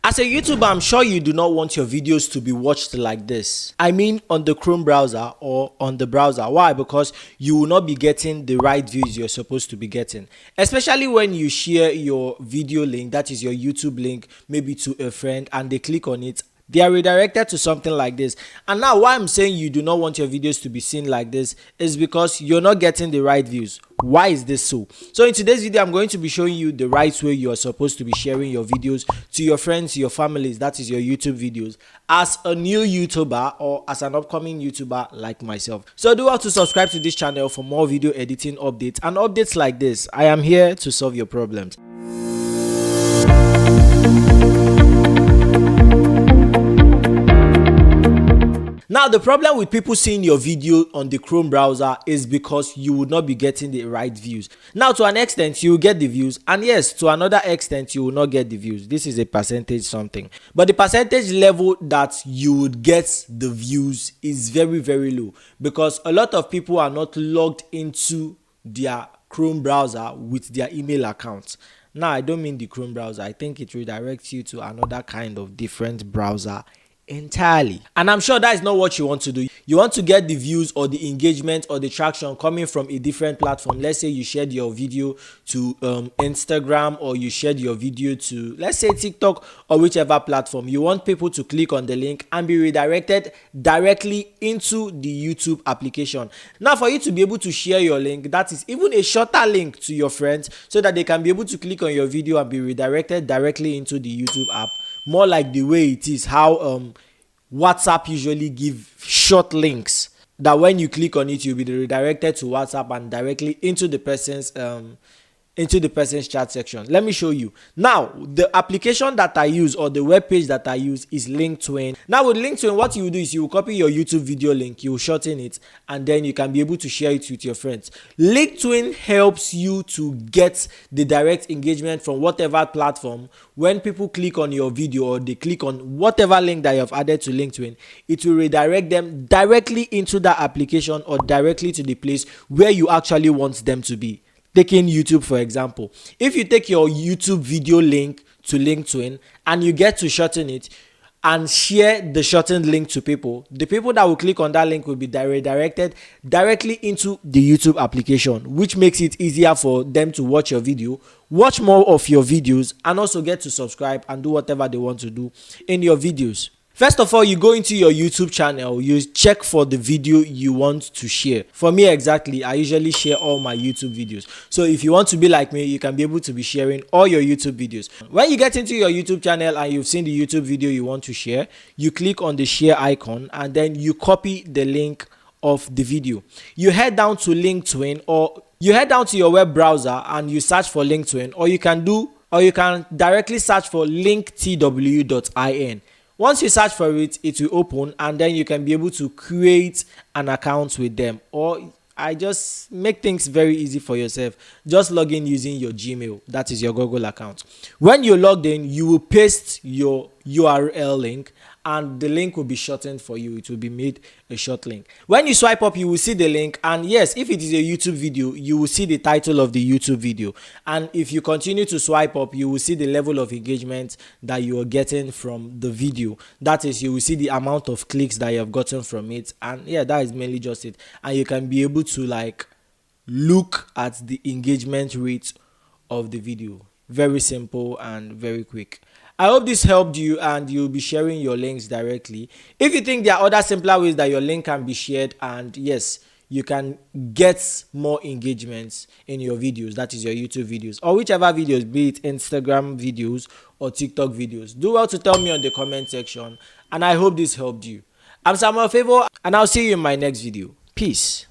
As a YouTuber, I'm sure you do not want your videos to be watched like this. I mean on the Chrome browser or on the browser. Why? Because you will not be getting the right views you're supposed to be getting. Especially when you share your video link, that is your YouTube link, maybe to a friend, and they click on it. They are redirected to something like this. And now why I'm saying you do not want your videos to be seen like this is because you're not getting the right views. Why is this so? So in today's video, I'm going to be showing you the right way you are supposed to be sharing your videos to your friends, your families, that is your YouTube videos, as a new YouTuber or as an upcoming YouTuber like myself. So do well to subscribe to this channel for more video editing updates and updates like this. I am here to solve your problems. Now, the problem with people seeing your video on the Chrome browser is because you would not be getting the right views. Now, to an extent, you will get the views, and yes, to another extent, you will not get the views. This is a percentage something. But the percentage level that you would get the views is very, very low because a lot of people are not logged into their Chrome browser with their email account. Now, I don't mean the Chrome browser. I think it redirects you to another kind of different browser entirely, and I'm sure that is not what you want to do. You want to get the views or the engagement or the traction coming from a different platform. Let's say you shared your video to Instagram, or you shared your video to, let's say, TikTok or whichever platform. You want people to click on the link and be redirected directly into the YouTube application. Now, for you to be able to share your link, that is even a shorter link to your friends, so that they can be able to click on your video and be redirected directly into the YouTube app, more like the way it is how WhatsApp usually give short links that when you click on it, you'll be redirected to WhatsApp and directly into the person's chat section. Let me show you. Now, the application that I use or the web page that I use is Linktwin. Now, with Linktwin, what you will do is you will copy your YouTube video link, you will shorten it, and then you can be able to share it with your friends. Linktwin helps you to get the direct engagement from whatever platform. When people click on your video or they click on whatever link that you have added to Linktwin, it will redirect them directly into that application or directly to the place where you actually want them to be. Taking YouTube, for example, if you take your YouTube video link to Linktwin and you get to shorten it and share the shortened link to people, the people that will click on that link will be redirected directly into the YouTube application, which makes it easier for them to watch your video, watch more of your videos, and also get to subscribe and do whatever they want to do in your videos. First of all, you go into your YouTube channel, you check for the video you want to share. For me, exactly, I usually share all my YouTube videos. So if you want to be like me, you can be able to be sharing all your YouTube videos. When you get into your YouTube channel and you've seen the YouTube video you want to share, you click on the share icon and then you copy the link of the video. You head down to Linktwin, or you head down to your web browser and you search for Linktwin, or you can directly search for linktw.in. Once you search for it, it will open, and then you can be able to create an account with them. Or I just make things very easy for yourself. Just log in using your Gmail, that is your Google account. When you're logged in, you will paste your URL link and the link will be shortened for you. It will be made a short link. When you swipe up, you will see the link, and yes, if it is a YouTube video, you will see the title of the YouTube video, and if you continue to swipe up, you will see the level of engagement that you are getting from the video. That is, you will see the amount of clicks that you have gotten from it, and yeah, that is mainly just it. And you can be able to like look at the engagement rate of the video. Very simple and very quick. I hope this helped you, and you'll be sharing your links directly. If you think there are other simpler ways that your link can be shared, and yes, you can get more engagements in your videos, that is your YouTube videos, or whichever videos, be it Instagram videos or TikTok videos, do well to tell me on the comment section, and I hope this helped you. I'm Samuel Favor, and I'll see you in my next video. Peace.